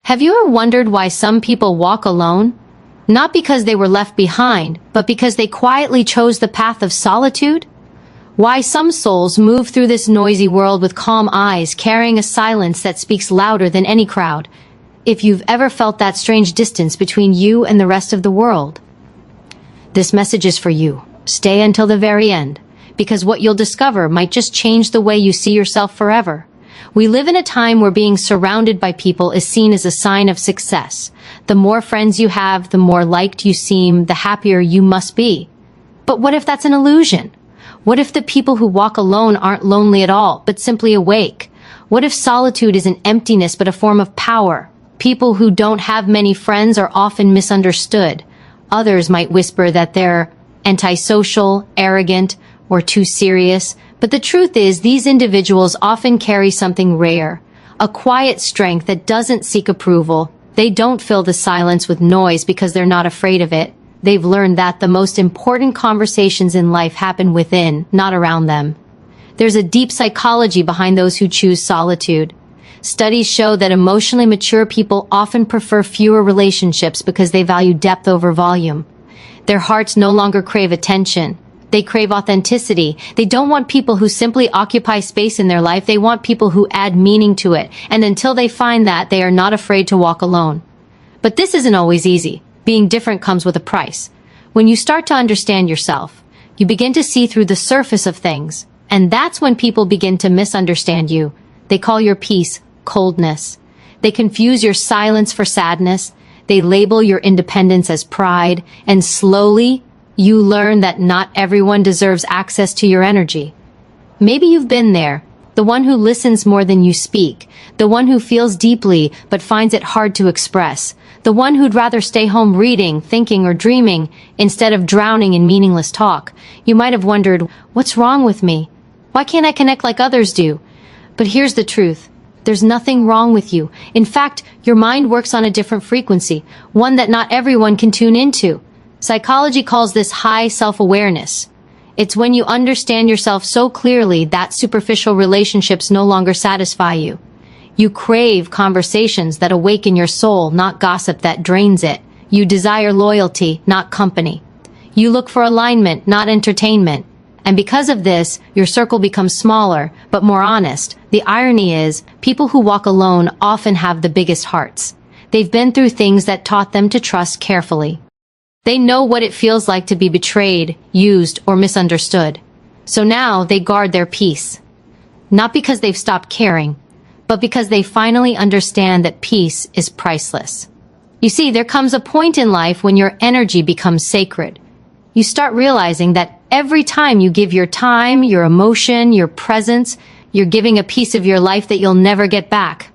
Have you ever wondered why some people walk alone? Not because they were left behind, but because they quietly chose the path of solitude? Why some souls move through this noisy world with calm eyes, carrying a silence that speaks louder than any crowd? If you've ever felt that strange distance between you and the rest of the world, this message is for you. Stay until the very end, because what you'll discover might just change the way you see yourself forever. We live in a time where being surrounded by people is seen as a sign of success. The more friends you have, the more liked you seem, the happier you must be. But what if that's an illusion? What if the people who walk alone aren't lonely at all, but simply awake? What if solitude isn't emptiness but a form of power? People who don't have many friends are often misunderstood. Others might whisper that they're antisocial, arrogant, or too serious. But the truth is, these individuals often carry something rare, a quiet strength that doesn't seek approval. They don't fill the silence with noise because they're not afraid of it. They've learned that the most important conversations in life happen within, not around them. There's a deep psychology behind those who choose solitude. Studies show that emotionally mature people often prefer fewer relationships because they value depth over volume. Their hearts no longer crave attention. They crave authenticity. They don't want people who simply occupy space in their life. They want people who add meaning to it. And until they find that, they are not afraid to walk alone. But this isn't always easy. Being different comes with a price. When you start to understand yourself, you begin to see through the surface of things. And that's when people begin to misunderstand you. They call your peace coldness. They confuse your silence for sadness. They label your independence as pride. And slowly, you learn that not everyone deserves access to your energy. Maybe you've been there, the one who listens more than you speak, the one who feels deeply but finds it hard to express, the one who'd rather stay home reading, thinking, or dreaming instead of drowning in meaningless talk. You might have wondered, what's wrong with me? Why can't I connect like others do? But here's the truth. There's nothing wrong with you. In fact, your mind works on a different frequency, one that not everyone can tune into. Psychology calls this high self-awareness. It's when you understand yourself so clearly that superficial relationships no longer satisfy you. You crave conversations that awaken your soul, not gossip that drains it. You desire loyalty, not company. You look for alignment, not entertainment. And because of this, your circle becomes smaller, but more honest. The irony is, people who walk alone often have the biggest hearts. They've been through things that taught them to trust carefully. They know what it feels like to be betrayed, used, or misunderstood. So now they guard their peace. Not because they've stopped caring, but because they finally understand that peace is priceless. You see, there comes a point in life when your energy becomes sacred. You start realizing that every time you give your time, your emotion, your presence, you're giving a piece of your life that you'll never get back.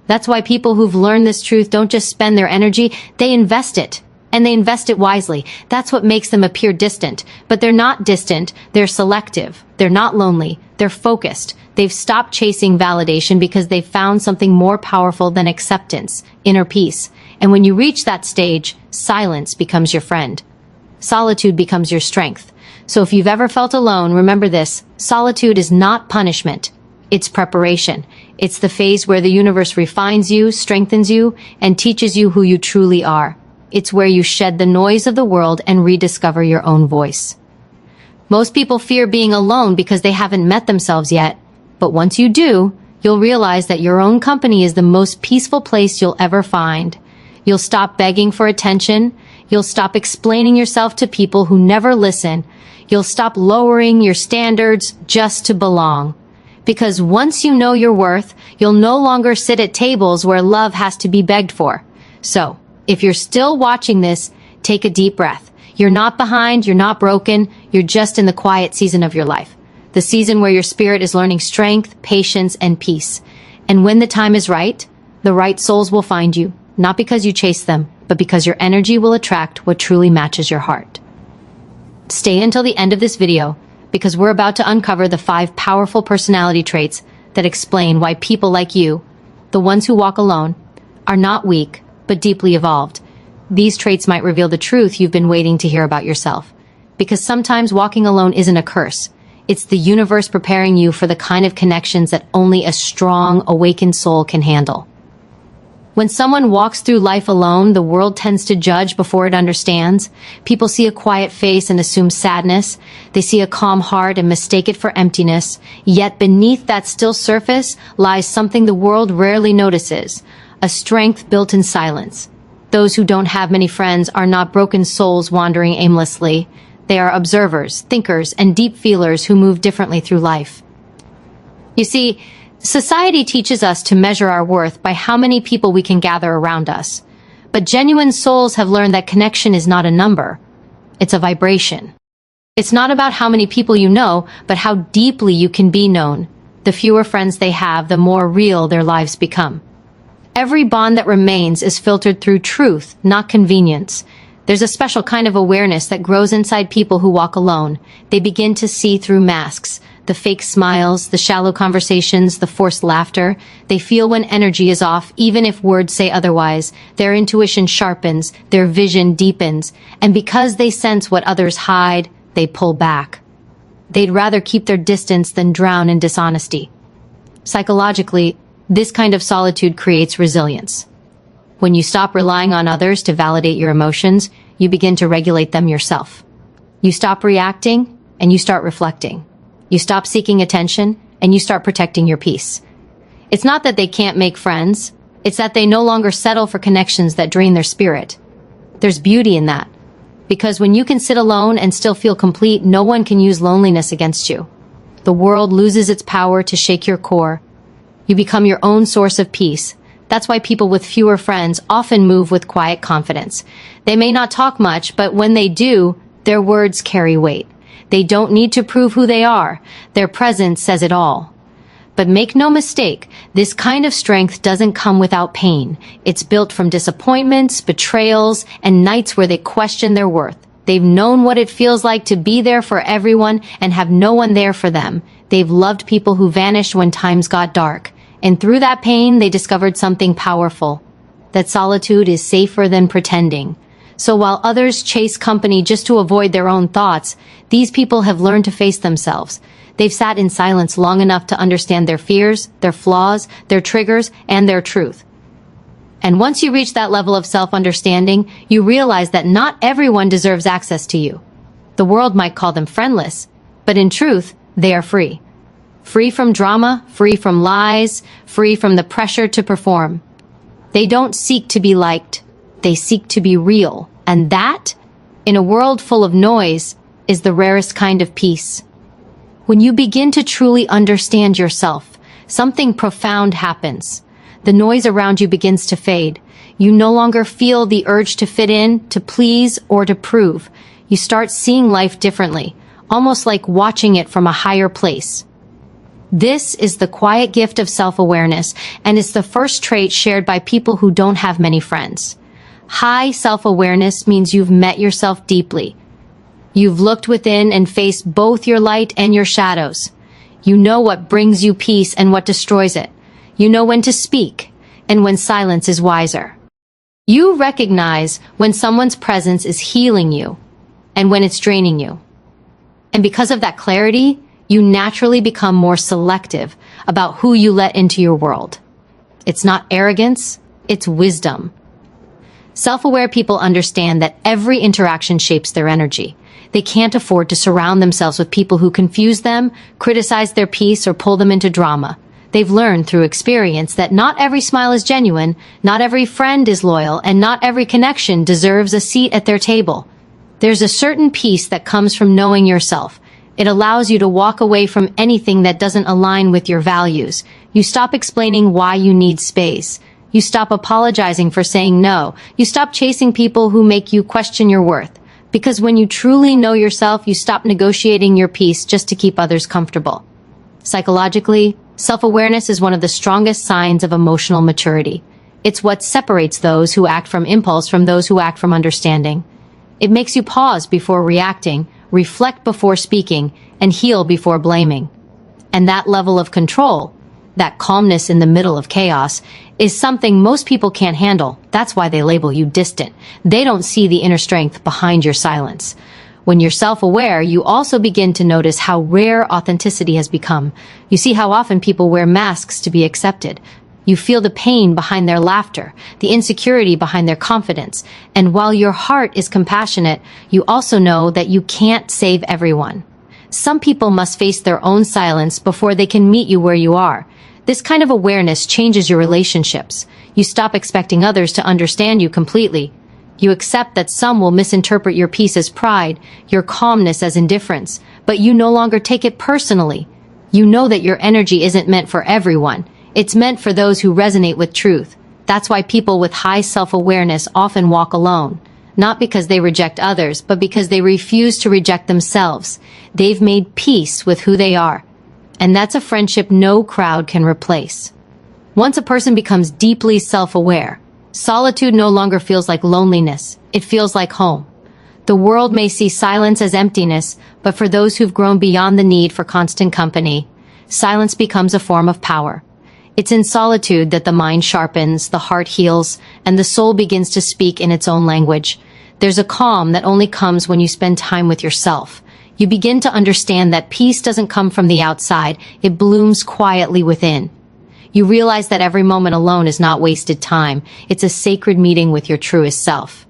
That's why people who've learned this truth don't just spend their energy, they invest it. And they invest it wisely. That's what makes them appear distant. But they're not distant, they're selective. They're not lonely, they're focused. They've stopped chasing validation because they've found something more powerful than acceptance, inner peace. And when you reach that stage, silence becomes your friend. Solitude becomes your strength. So if you've ever felt alone, remember this: solitude is not punishment. It's preparation. It's the phase where the universe refines you, strengthens you, and teaches you who you truly are. It's where you shed the noise of the world and rediscover your own voice. Most people fear being alone because they haven't met themselves yet. But once you do, you'll realize that your own company is the most peaceful place you'll ever find. You'll stop begging for attention. You'll stop explaining yourself to people who never listen. You'll stop lowering your standards just to belong. Because once you know your worth, you'll no longer sit at tables where love has to be begged for. So, if you're still watching this, take a deep breath. You're not behind, you're not broken, you're just in the quiet season of your life. The season where your spirit is learning strength, patience, and peace. And when the time is right, the right souls will find you, not because you chase them, but because your energy will attract what truly matches your heart. Stay until the end of this video, because we're about to uncover the 5 powerful personality traits that explain why people like you, the ones who walk alone, are not weak, but deeply evolved. These traits might reveal the truth you've been waiting to hear about yourself. Because sometimes walking alone isn't a curse. It's the universe preparing you for the kind of connections that only a strong, awakened soul can handle. When someone walks through life alone, the world tends to judge before it understands. People see a quiet face and assume sadness. They see a calm heart and mistake it for emptiness. Yet beneath that still surface lies something the world rarely notices, a strength built in silence. Those who don't have many friends are not broken souls wandering aimlessly. They are observers, thinkers, and deep feelers who move differently through life. You see, society teaches us to measure our worth by how many people we can gather around us. But genuine souls have learned that connection is not a number. It's a vibration. It's not about how many people you know, but how deeply you can be known. The fewer friends they have, the more real their lives become. Every bond that remains is filtered through truth, not convenience. There's a special kind of awareness that grows inside people who walk alone. They begin to see through masks, the fake smiles, the shallow conversations, the forced laughter. They feel when energy is off, even if words say otherwise. Their intuition sharpens, their vision deepens, and because they sense what others hide, they pull back. They'd rather keep their distance than drown in dishonesty. Psychologically, this kind of solitude creates resilience. When you stop relying on others to validate your emotions, you begin to regulate them yourself. You stop reacting, and you start reflecting. You stop seeking attention, and you start protecting your peace. It's not that they can't make friends, it's that they no longer settle for connections that drain their spirit. There's beauty in that. Because when you can sit alone and still feel complete, no one can use loneliness against you. The world loses its power to shake your core. You become your own source of peace. That's why people with fewer friends often move with quiet confidence. They may not talk much, but when they do, their words carry weight. They don't need to prove who they are. Their presence says it all. But make no mistake, this kind of strength doesn't come without pain. It's built from disappointments, betrayals, and nights where they question their worth. They've known what it feels like to be there for everyone and have no one there for them. They've loved people who vanished when times got dark. And through that pain, they discovered something powerful. That solitude is safer than pretending. So while others chase company just to avoid their own thoughts, these people have learned to face themselves. They've sat in silence long enough to understand their fears, their flaws, their triggers, and their truth. And once you reach that level of self-understanding, you realize that not everyone deserves access to you. The world might call them friendless, but in truth, they are free. Free from drama, free from lies, free from the pressure to perform. They don't seek to be liked, they seek to be real. And that, in a world full of noise, is the rarest kind of peace. When you begin to truly understand yourself, something profound happens. The noise around you begins to fade. You no longer feel the urge to fit in, to please, or to prove. You start seeing life differently, almost like watching it from a higher place. This is the quiet gift of self-awareness, and it's the first trait shared by people who don't have many friends. High self-awareness means you've met yourself deeply. You've looked within and faced both your light and your shadows. You know what brings you peace and what destroys it. You know when to speak and when silence is wiser. You recognize when someone's presence is healing you and when it's draining you. And because of that clarity, you naturally become more selective about who you let into your world. It's not arrogance, it's wisdom. Self-aware people understand that every interaction shapes their energy. They can't afford to surround themselves with people who confuse them, criticize their peace, or pull them into drama. They've learned through experience that not every smile is genuine, not every friend is loyal, and not every connection deserves a seat at their table. There's a certain peace that comes from knowing yourself. It allows you to walk away from anything that doesn't align with your values. You stop explaining why you need space. You stop apologizing for saying no. You stop chasing people who make you question your worth. Because when you truly know yourself, you stop negotiating your peace just to keep others comfortable. Psychologically, self-awareness is one of the strongest signs of emotional maturity. It's what separates those who act from impulse from those who act from understanding. It makes you pause before reacting, reflect before speaking, and heal before blaming. And that level of control, that calmness in the middle of chaos, is something most people can't handle. That's why they label you distant. They don't see the inner strength behind your silence. When you're self-aware, you also begin to notice how rare authenticity has become. You see how often people wear masks to be accepted. You feel the pain behind their laughter, the insecurity behind their confidence, and while your heart is compassionate, you also know that you can't save everyone. Some people must face their own silence before they can meet you where you are. This kind of awareness changes your relationships. You stop expecting others to understand you completely. You accept that some will misinterpret your peace as pride, your calmness as indifference, but you no longer take it personally. You know that your energy isn't meant for everyone. It's meant for those who resonate with truth. That's why people with high self-awareness often walk alone. Not because they reject others, but because they refuse to reject themselves. They've made peace with who they are. And that's a friendship no crowd can replace. Once a person becomes deeply self-aware, solitude no longer feels like loneliness. It feels like home. The world may see silence as emptiness, but for those who've grown beyond the need for constant company, silence becomes a form of power. It's in solitude that the mind sharpens, the heart heals, and the soul begins to speak in its own language. There's a calm that only comes when you spend time with yourself. You begin to understand that peace doesn't come from the outside, it blooms quietly within. You realize that every moment alone is not wasted time, it's a sacred meeting with your truest self.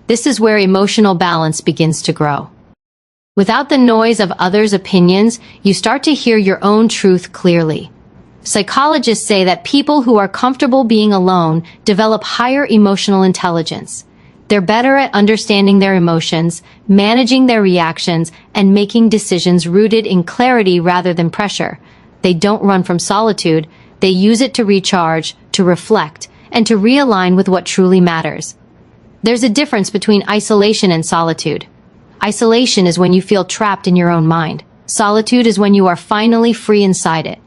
This is where emotional balance begins to grow. Without the noise of others' opinions, you start to hear your own truth clearly. Psychologists say that people who are comfortable being alone develop higher emotional intelligence. They're better at understanding their emotions, managing their reactions, and making decisions rooted in clarity rather than pressure. They don't run from solitude, they use it to recharge, to reflect, and to realign with what truly matters. There's a difference between isolation and solitude. Isolation is when you feel trapped in your own mind. Solitude is when you are finally free inside it.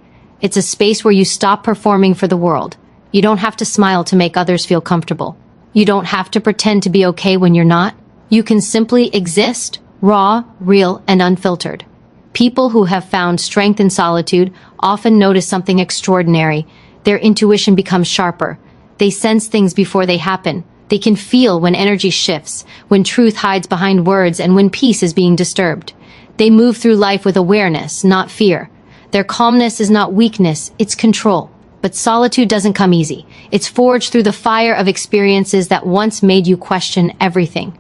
It's a space where you stop performing for the world. You don't have to smile to make others feel comfortable. You don't have to pretend to be okay when you're not. You can simply exist, raw, real, and unfiltered. People who have found strength in solitude often notice something extraordinary. Their intuition becomes sharper. They sense things before they happen. They can feel when energy shifts, when truth hides behind words, and when peace is being disturbed. They move through life with awareness, not fear. Their calmness is not weakness, it's control. But solitude doesn't come easy. It's forged through the fire of experiences that once made you question everything.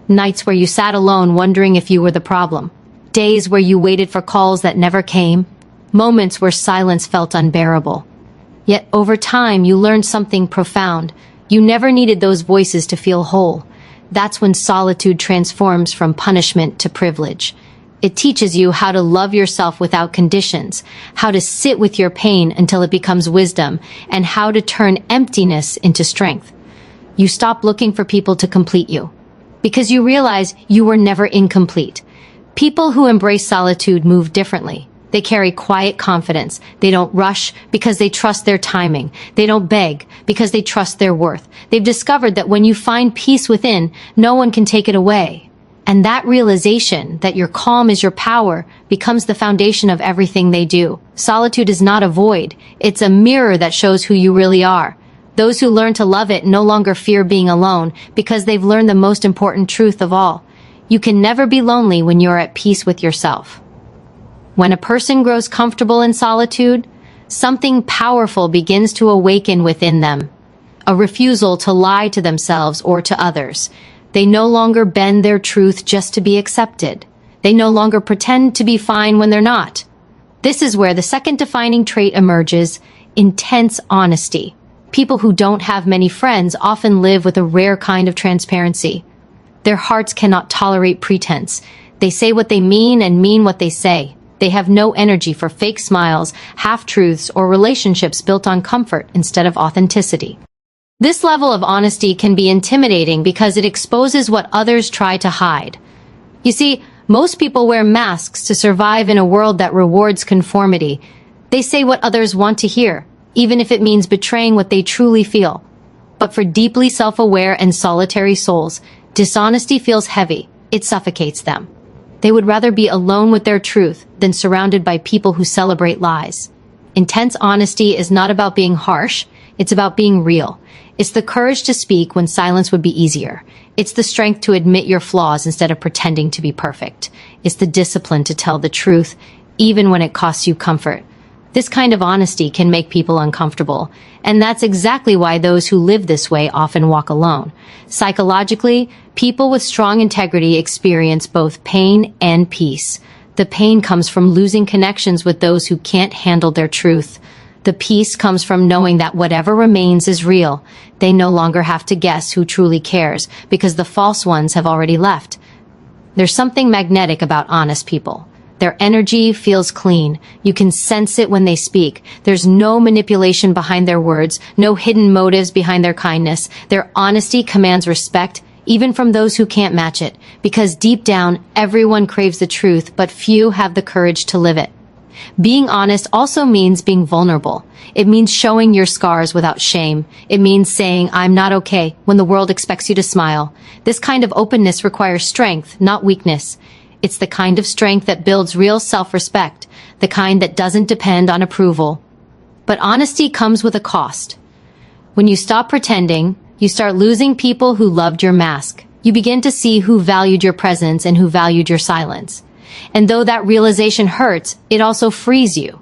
Nights where you sat alone wondering if you were the problem. Days where you waited for calls that never came. Moments where silence felt unbearable. Yet over time you learned something profound. You never needed those voices to feel whole. That's when solitude transforms from punishment to privilege. It teaches you how to love yourself without conditions, how to sit with your pain until it becomes wisdom, and how to turn emptiness into strength. You stop looking for people to complete you, because you realize you were never incomplete. People who embrace solitude move differently. They carry quiet confidence. They don't rush because they trust their timing. They don't beg because they trust their worth. They've discovered that when you find peace within, no one can take it away. And that realization that your calm is your power becomes the foundation of everything they do. Solitude is not a void. It's a mirror that shows who you really are. Those who learn to love it no longer fear being alone because they've learned the most important truth of all. You can never be lonely when you're at peace with yourself. When a person grows comfortable in solitude, something powerful begins to awaken within them. A refusal to lie to themselves or to others. They no longer bend their truth just to be accepted. They no longer pretend to be fine when they're not. This is where the second defining trait emerges: intense honesty. People who don't have many friends often live with a rare kind of transparency. Their hearts cannot tolerate pretense. They say what they mean and mean what they say. They have no energy for fake smiles, half-truths, or relationships built on comfort instead of authenticity. This level of honesty can be intimidating because it exposes what others try to hide. You see, most people wear masks to survive in a world that rewards conformity. They say what others want to hear, even if it means betraying what they truly feel. But for deeply self-aware and solitary souls, dishonesty feels heavy. It suffocates them. They would rather be alone with their truth than surrounded by people who celebrate lies. Intense honesty is not about being harsh, it's about being real. It's the courage to speak when silence would be easier. It's the strength to admit your flaws instead of pretending to be perfect. It's the discipline to tell the truth, even when it costs you comfort. This kind of honesty can make people uncomfortable, and that's exactly why those who live this way often walk alone. Psychologically, people with strong integrity experience both pain and peace. The pain comes from losing connections with those who can't handle their truth. The peace comes from knowing that whatever remains is real. They no longer have to guess who truly cares, because the false ones have already left. There's something magnetic about honest people. Their energy feels clean. You can sense it when they speak. There's no manipulation behind their words, no hidden motives behind their kindness. Their honesty commands respect, even from those who can't match it, because deep down, everyone craves the truth, but few have the courage to live it. Being honest also means being vulnerable. It means showing your scars without shame. It means saying, "I'm not okay," when the world expects you to smile. This kind of openness requires strength, not weakness. It's the kind of strength that builds real self-respect, the kind that doesn't depend on approval. But honesty comes with a cost. When you stop pretending, you start losing people who loved your mask. You begin to see who valued your presence and who valued your silence. And though that realization hurts, it also frees you.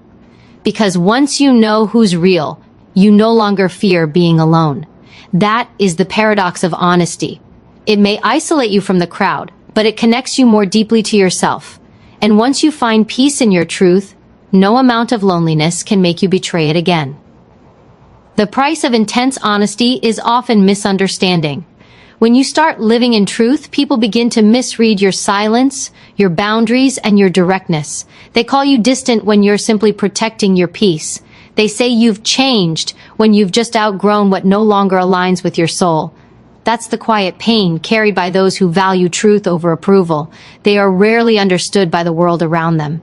Because once you know who's real, you no longer fear being alone. That is the paradox of honesty. It may isolate you from the crowd, but it connects you more deeply to yourself. And once you find peace in your truth, no amount of loneliness can make you betray it again. The price of intense honesty is often misunderstanding. When you start living in truth, people begin to misread your silence, your boundaries, and your directness. They call you distant when you're simply protecting your peace. They say you've changed when you've just outgrown what no longer aligns with your soul. That's the quiet pain carried by those who value truth over approval. They are rarely understood by the world around them.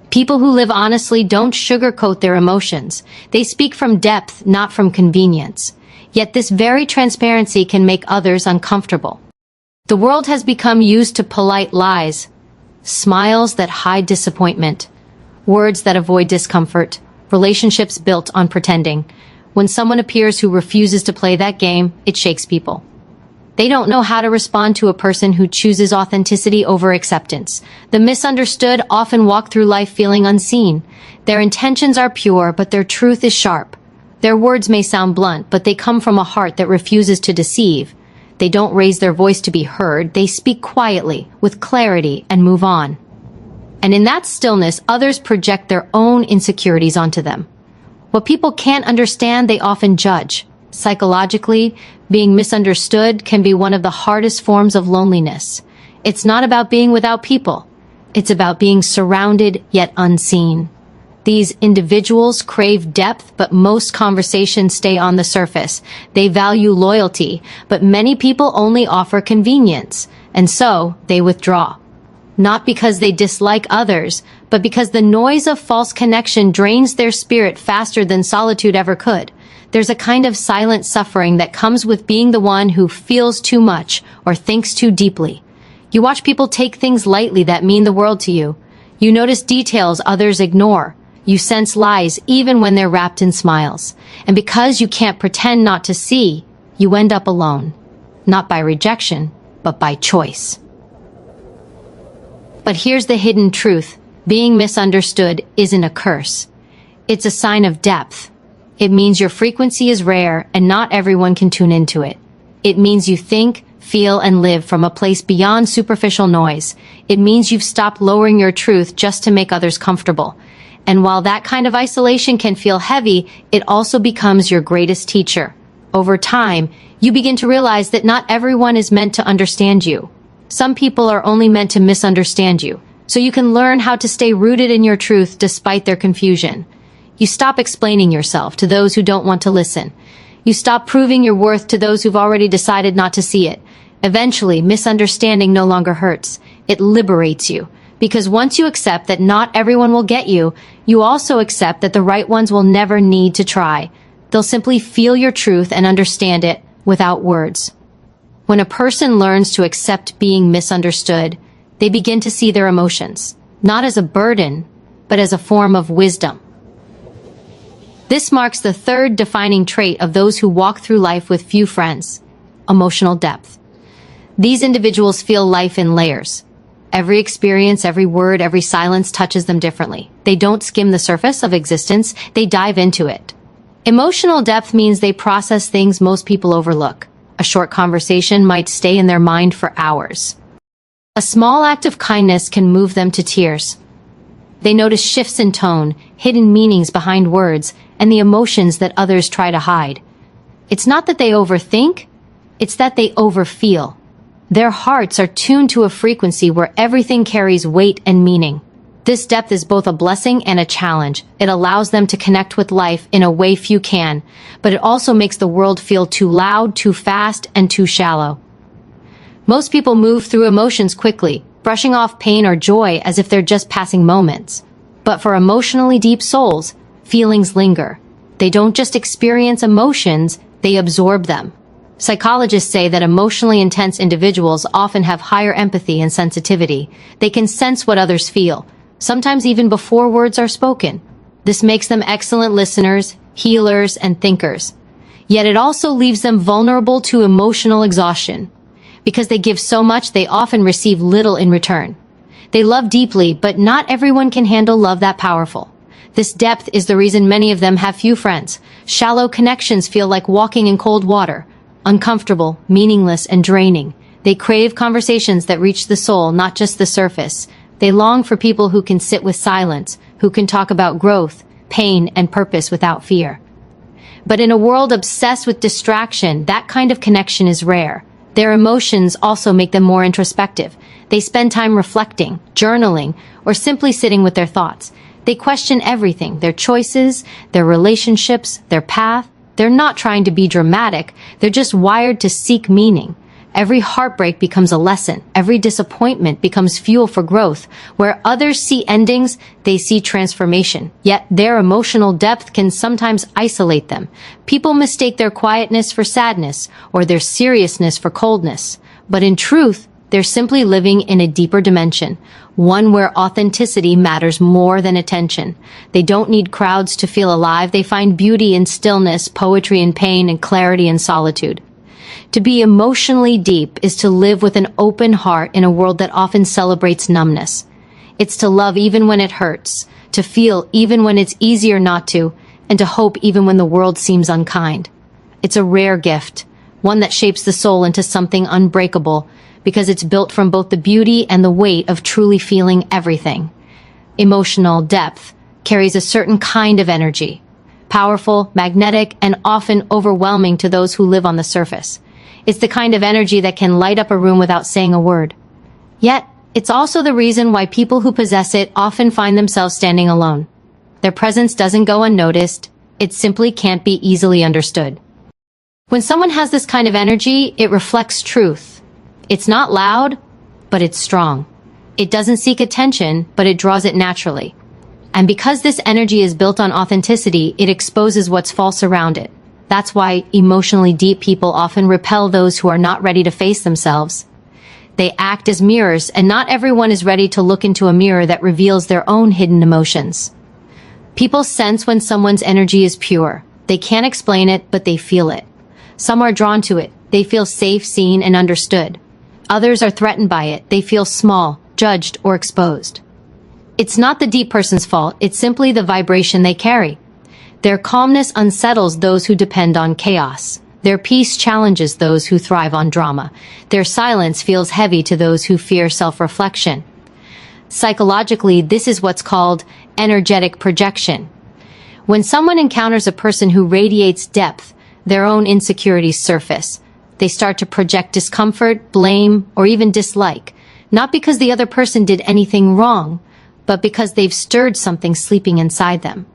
People who live honestly don't sugarcoat their emotions. They speak from depth, not from convenience. Yet this very transparency can make others uncomfortable. The world has become used to polite lies, smiles that hide disappointment, words that avoid discomfort, relationships built on pretending. When someone appears who refuses to play that game, it shakes people. They don't know how to respond to a person who chooses authenticity over acceptance. The misunderstood often walk through life feeling unseen. Their intentions are pure, but their truth is sharp. Their words may sound blunt, but they come from a heart that refuses to deceive. They don't raise their voice to be heard. They speak quietly, with clarity, and move on. And in that stillness, others project their own insecurities onto them. What people can't understand, they often judge. Psychologically, being misunderstood can be one of the hardest forms of loneliness. It's not about being without people. It's about being surrounded yet unseen. These individuals crave depth, but most conversations stay on the surface. They value loyalty, but many people only offer convenience, and so they withdraw. Not because they dislike others, but because the noise of false connection drains their spirit faster than solitude ever could. There's a kind of silent suffering that comes with being the one who feels too much or thinks too deeply. You watch people take things lightly that mean the world to you. You notice details others ignore. You sense lies even when they're wrapped in smiles. And because you can't pretend not to see, you end up alone. Not by rejection, but by choice. But here's the hidden truth. Being misunderstood isn't a curse. It's a sign of depth. It means your frequency is rare and not everyone can tune into it. It means you think, feel, and live from a place beyond superficial noise. It means you've stopped lowering your truth just to make others comfortable. And while that kind of isolation can feel heavy, it also becomes your greatest teacher. Over time, you begin to realize that not everyone is meant to understand you. Some people are only meant to misunderstand you, so you can learn how to stay rooted in your truth despite their confusion. You stop explaining yourself to those who don't want to listen. You stop proving your worth to those who've already decided not to see it. Eventually, misunderstanding no longer hurts. It liberates you. Because once you accept that not everyone will get you, you also accept that the right ones will never need to try. They'll simply feel your truth and understand it without words. When a person learns to accept being misunderstood, they begin to see their emotions, not as a burden, but as a form of wisdom. This marks the third defining trait of those who walk through life with few friends: emotional depth. These individuals feel life in layers. Every experience, every word, every silence touches them differently. They don't skim the surface of existence, they dive into it. Emotional depth means they process things most people overlook. A short conversation might stay in their mind for hours. A small act of kindness can move them to tears. They notice shifts in tone, hidden meanings behind words, and the emotions that others try to hide. It's not that they overthink, it's that they overfeel. Their hearts are tuned to a frequency where everything carries weight and meaning. This depth is both a blessing and a challenge. It allows them to connect with life in a way few can, but it also makes the world feel too loud, too fast, and too shallow. Most people move through emotions quickly, brushing off pain or joy as if they're just passing moments. But for emotionally deep souls, feelings linger. They don't just experience emotions, they absorb them. Psychologists say that emotionally intense individuals often have higher empathy and sensitivity. They can sense what others feel, sometimes even before words are spoken. This makes them excellent listeners, healers, and thinkers. Yet it also leaves them vulnerable to emotional exhaustion. Because they give so much, they often receive little in return. They love deeply, but not everyone can handle love that powerful. This depth is the reason many of them have few friends. Shallow connections feel like walking in cold water, uncomfortable, meaningless, and draining. They crave conversations that reach the soul, not just the surface. They long for people who can sit with silence, who can talk about growth, pain, and purpose without fear. But in a world obsessed with distraction, that kind of connection is rare. Their emotions also make them more introspective. They spend time reflecting, journaling, or simply sitting with their thoughts. They question everything, their choices, their relationships, their path. They're not trying to be dramatic, they're just wired to seek meaning. Every heartbreak becomes a lesson. Every disappointment becomes fuel for growth. Where others see endings, they see transformation. Yet their emotional depth can sometimes isolate them. People mistake their quietness for sadness, or their seriousness for coldness. But in truth, they're simply living in a deeper dimension, one where authenticity matters more than attention. They don't need crowds to feel alive. They find beauty in stillness, poetry in pain, and clarity in solitude. To be emotionally deep is to live with an open heart in a world that often celebrates numbness. It's to love even when it hurts, to feel even when it's easier not to, and to hope even when the world seems unkind. It's a rare gift, one that shapes the soul into something unbreakable, because it's built from both the beauty and the weight of truly feeling everything. Emotional depth carries a certain kind of energy, powerful, magnetic, and often overwhelming to those who live on the surface. It's the kind of energy that can light up a room without saying a word. Yet, it's also the reason why people who possess it often find themselves standing alone. Their presence doesn't go unnoticed, it simply can't be easily understood. When someone has this kind of energy, it reflects truth. It's not loud, but it's strong. It doesn't seek attention, but it draws it naturally. And because this energy is built on authenticity, it exposes what's false around it. That's why emotionally deep people often repel those who are not ready to face themselves. They act as mirrors, and not everyone is ready to look into a mirror that reveals their own hidden emotions. People sense when someone's energy is pure. They can't explain it, but they feel it. Some are drawn to it. They feel safe, seen, and understood. Others are threatened by it. They feel small, judged, or exposed. It's not the deep person's fault. It's simply the vibration they carry. Their calmness unsettles those who depend on chaos. Their peace challenges those who thrive on drama. Their silence feels heavy to those who fear self-reflection. Psychologically, this is what's called energetic projection. When someone encounters a person who radiates depth, their own insecurities surface. They start to project discomfort, blame, or even dislike, not because the other person did anything wrong, but because they've stirred something sleeping inside them.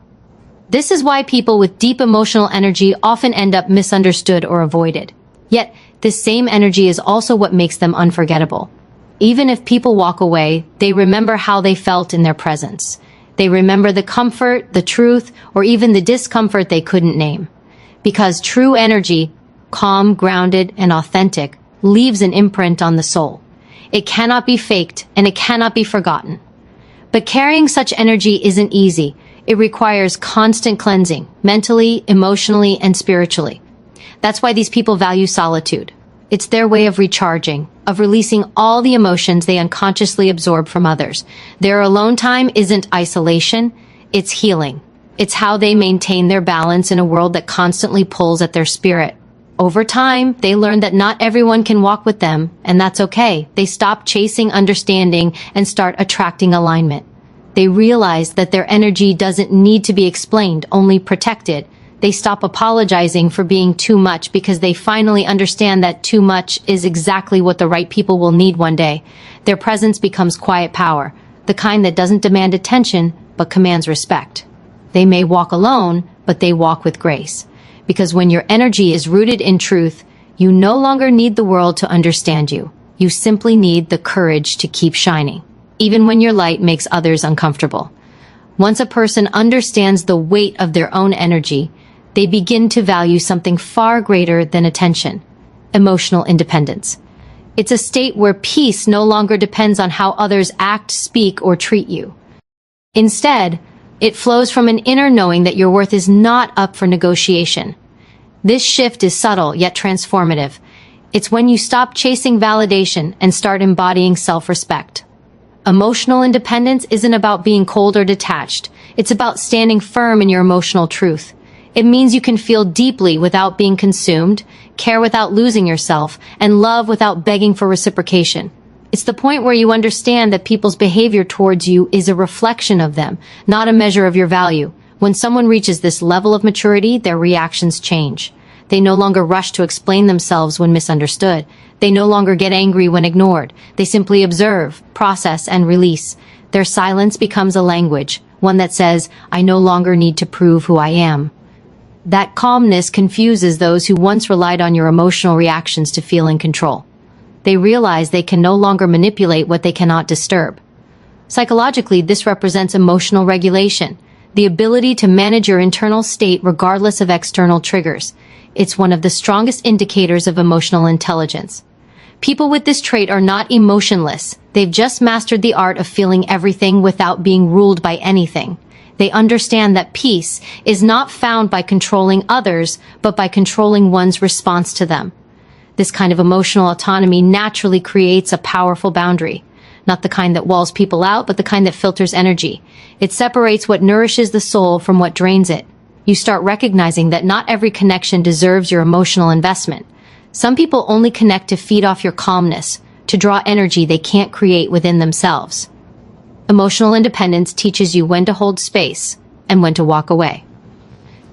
This is why people with deep emotional energy often end up misunderstood or avoided. Yet, this same energy is also what makes them unforgettable. Even if people walk away, they remember how they felt in their presence. They remember the comfort, the truth, or even the discomfort they couldn't name. Because true energy, calm, grounded, and authentic, leaves an imprint on the soul. It cannot be faked, and it cannot be forgotten. But carrying such energy isn't easy. It requires constant cleansing, mentally, emotionally, and spiritually. That's why these people value solitude. It's their way of recharging, of releasing all the emotions they unconsciously absorb from others. Their alone time isn't isolation, it's healing. It's how they maintain their balance in a world that constantly pulls at their spirit. Over time, they learn that not everyone can walk with them, and that's okay. They stop chasing understanding and start attracting alignment. They realize that their energy doesn't need to be explained, only protected. They stop apologizing for being too much because they finally understand that too much is exactly what the right people will need one day. Their presence becomes quiet power, the kind that doesn't demand attention, but commands respect. They may walk alone, but they walk with grace. Because when your energy is rooted in truth, you no longer need the world to understand you. You simply need the courage to keep shining, even when your light makes others uncomfortable. Once a person understands the weight of their own energy, they begin to value something far greater than attention: emotional independence. It's a state where peace no longer depends on how others act, speak, or treat you. Instead, it flows from an inner knowing that your worth is not up for negotiation. This shift is subtle yet transformative. It's when you stop chasing validation and start embodying self-respect. Emotional independence isn't about being cold or detached. It's about standing firm in your emotional truth. It means you can feel deeply without being consumed, care without losing yourself, and love without begging for reciprocation. It's the point where you understand that people's behavior towards you is a reflection of them, not a measure of your value. When someone reaches this level of maturity, their reactions change. They no longer rush to explain themselves when misunderstood. They no longer get angry when ignored. They simply observe, process, and release. Their silence becomes a language, one that says, "I no longer need to prove who I am." That calmness confuses those who once relied on your emotional reactions to feel in control. They realize they can no longer manipulate what they cannot disturb. Psychologically, this represents emotional regulation, the ability to manage your internal state regardless of external triggers. It's one of the strongest indicators of emotional intelligence. People with this trait are not emotionless. They've just mastered the art of feeling everything without being ruled by anything. They understand that peace is not found by controlling others, but by controlling one's response to them. This kind of emotional autonomy naturally creates a powerful boundary, not the kind that walls people out, but the kind that filters energy. It separates what nourishes the soul from what drains it. You start recognizing that not every connection deserves your emotional investment. Some people only connect to feed off your calmness, to draw energy they can't create within themselves. Emotional independence teaches you when to hold space and when to walk away.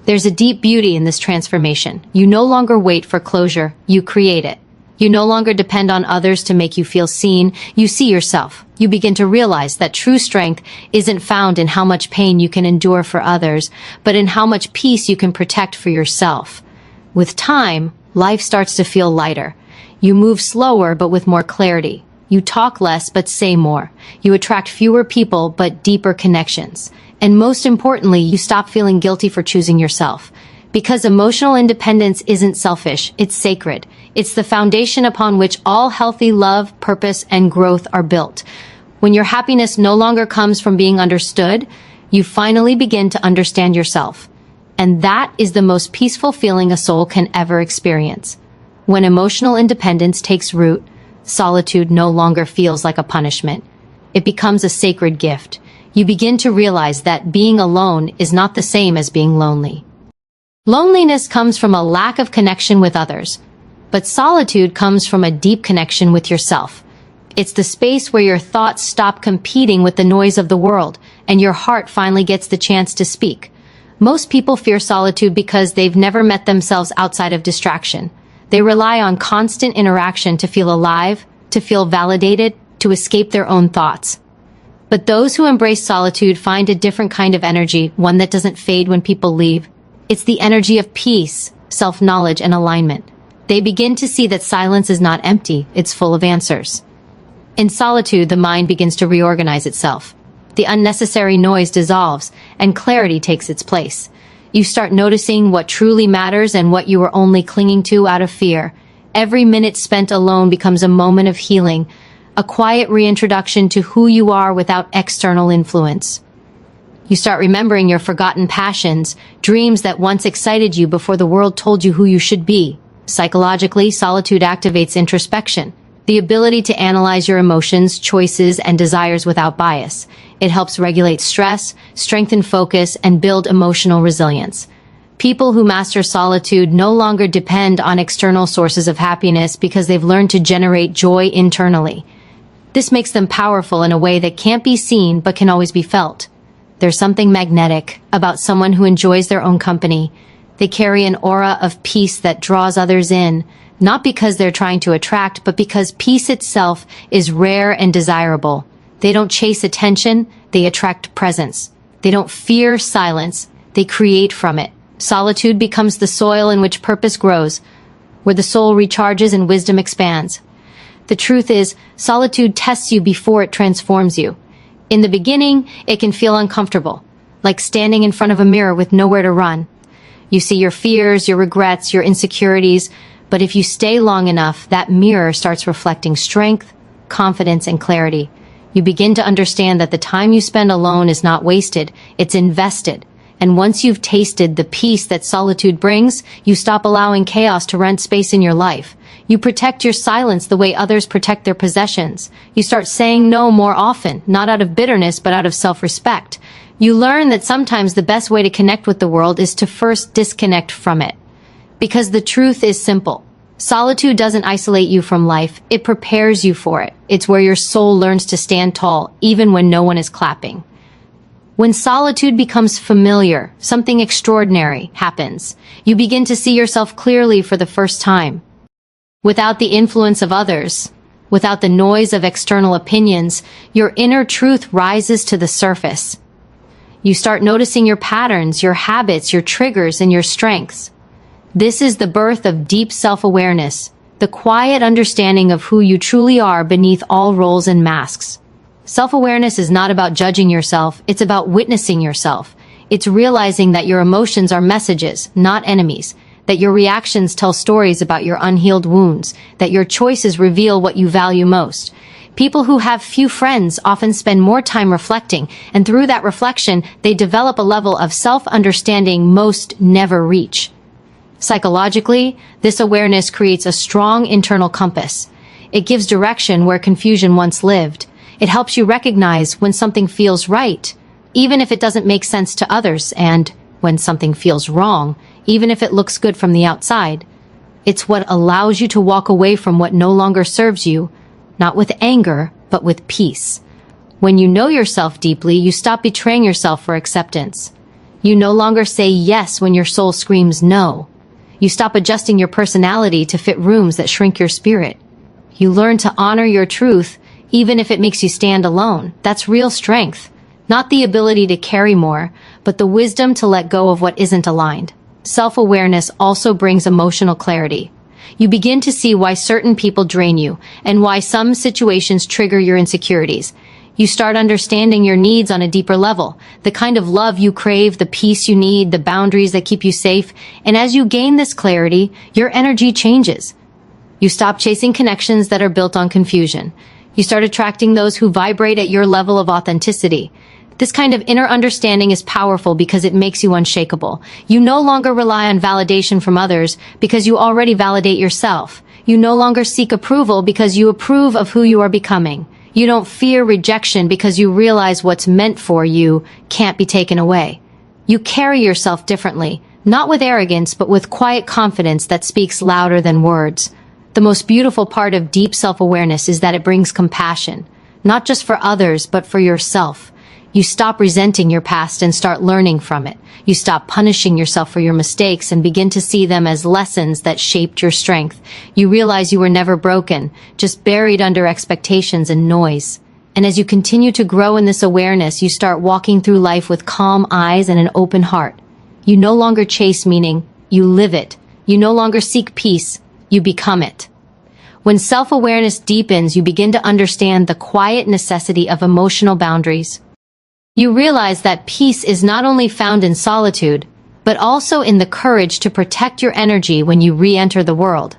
There's a deep beauty in this transformation. You no longer wait for closure, you create it. You no longer depend on others to make you feel seen, you see yourself. You begin to realize that true strength isn't found in how much pain you can endure for others, but in how much peace you can protect for yourself. With time, life starts to feel lighter. You move slower but with more clarity. You talk less but say more. You attract fewer people but deeper connections. And most importantly, you stop feeling guilty for choosing yourself. Because emotional independence isn't selfish, it's sacred. It's the foundation upon which all healthy love, purpose, and growth are built. When your happiness no longer comes from being understood, you finally begin to understand yourself. And that is the most peaceful feeling a soul can ever experience. When emotional independence takes root, solitude no longer feels like a punishment. It becomes a sacred gift. You begin to realize that being alone is not the same as being lonely. Loneliness comes from a lack of connection with others, but solitude comes from a deep connection with yourself. It's the space where your thoughts stop competing with the noise of the world, and your heart finally gets the chance to speak. Most people fear solitude because they've never met themselves outside of distraction. They rely on constant interaction to feel alive, to feel validated, to escape their own thoughts. But those who embrace solitude find a different kind of energy, one that doesn't fade when people leave. It's the energy of peace, self-knowledge, and alignment. They begin to see that silence is not empty, it's full of answers. In solitude, the mind begins to reorganize itself. The unnecessary noise dissolves, and clarity takes its place. You start noticing what truly matters and what you were only clinging to out of fear. Every minute spent alone becomes a moment of healing, a quiet reintroduction to who you are without external influence. You start remembering your forgotten passions, dreams that once excited you before the world told you who you should be. Psychologically, solitude activates introspection. the ability to analyze your emotions, choices, and desires without bias. It helps regulate stress, strengthen focus, and build emotional resilience. People who master solitude no longer depend on external sources of happiness because they've learned to generate joy internally. This makes them powerful in a way that can't be seen but can always be felt. There's something magnetic about someone who enjoys their own company. They carry an aura of peace that draws others in, not because they're trying to attract, but because peace itself is rare and desirable. They don't chase attention, they attract presence. They don't fear silence, they create from it. Solitude becomes the soil in which purpose grows, where the soul recharges and wisdom expands. The truth is, solitude tests you before it transforms you. In the beginning, it can feel uncomfortable, like standing in front of a mirror with nowhere to run. You see your fears, your regrets, your insecurities, but if you stay long enough, that mirror starts reflecting strength, confidence, and clarity. You begin to understand that the time you spend alone is not wasted, it's invested. And once you've tasted the peace that solitude brings, you stop allowing chaos to rent space in your life. You protect your silence the way others protect their possessions. You start saying no more often, not out of bitterness, but out of self-respect. You learn that sometimes the best way to connect with the world is to first disconnect from it. Because the truth is simple. Solitude doesn't isolate you from life, it prepares you for it. It's where your soul learns to stand tall, even when no one is clapping. When solitude becomes familiar, something extraordinary happens. You begin to see yourself clearly for the first time. Without the influence of others, without the noise of external opinions, your inner truth rises to the surface. You start noticing your patterns, your habits, your triggers, and your strengths. This is the birth of deep self-awareness, the quiet understanding of who you truly are beneath all roles and masks. Self-awareness is not about judging yourself, it's about witnessing yourself. It's realizing that your emotions are messages, not enemies, that your reactions tell stories about your unhealed wounds, that your choices reveal what you value most. People who have few friends often spend more time reflecting, and through that reflection, they develop a level of self-understanding most never reach. Psychologically, this awareness creates a strong internal compass. It gives direction where confusion once lived. It helps you recognize when something feels right, even if it doesn't make sense to others, and when something feels wrong, even if it looks good from the outside. It's what allows you to walk away from what no longer serves you, not with anger, but with peace. When you know yourself deeply, you stop betraying yourself for acceptance. You no longer say yes when your soul screams no. You stop adjusting your personality to fit rooms that shrink your spirit. You learn to honor your truth, even if it makes you stand alone. That's real strength. Not the ability to carry more, but the wisdom to let go of what isn't aligned. Self-awareness also brings emotional clarity. You begin to see why certain people drain you, and why some situations trigger your insecurities. You start understanding your needs on a deeper level, the kind of love you crave, the peace you need, the boundaries that keep you safe, and as you gain this clarity, your energy changes. You stop chasing connections that are built on confusion. You start attracting those who vibrate at your level of authenticity. This kind of inner understanding is powerful because it makes you unshakable. You no longer rely on validation from others because you already validate yourself. You no longer seek approval because you approve of who you are becoming. You don't fear rejection because you realize what's meant for you can't be taken away. You carry yourself differently, not with arrogance, but with quiet confidence that speaks louder than words. The most beautiful part of deep self-awareness is that it brings compassion, not just for others, but for yourself. You stop resenting your past and start learning from it. You stop punishing yourself for your mistakes and begin to see them as lessons that shaped your strength. You realize you were never broken, just buried under expectations and noise. And as you continue to grow in this awareness, you start walking through life with calm eyes and an open heart. You no longer chase meaning, you live it. You no longer seek peace, you become it. When self-awareness deepens, you begin to understand the quiet necessity of emotional boundaries. You realize that peace is not only found in solitude, but also in the courage to protect your energy when you re-enter the world.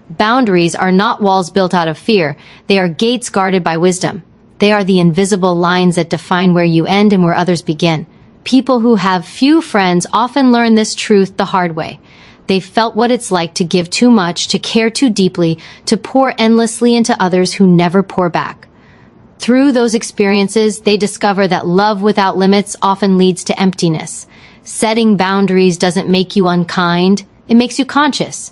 Boundaries are not walls built out of fear, they are gates guarded by wisdom. They are the invisible lines that define where you end and where others begin. People who have few friends often learn this truth the hard way. They've felt what it's like to give too much, to care too deeply, to pour endlessly into others who never pour back. Through those experiences, they discover that love without limits often leads to emptiness. Setting boundaries doesn't make you unkind, it makes you conscious.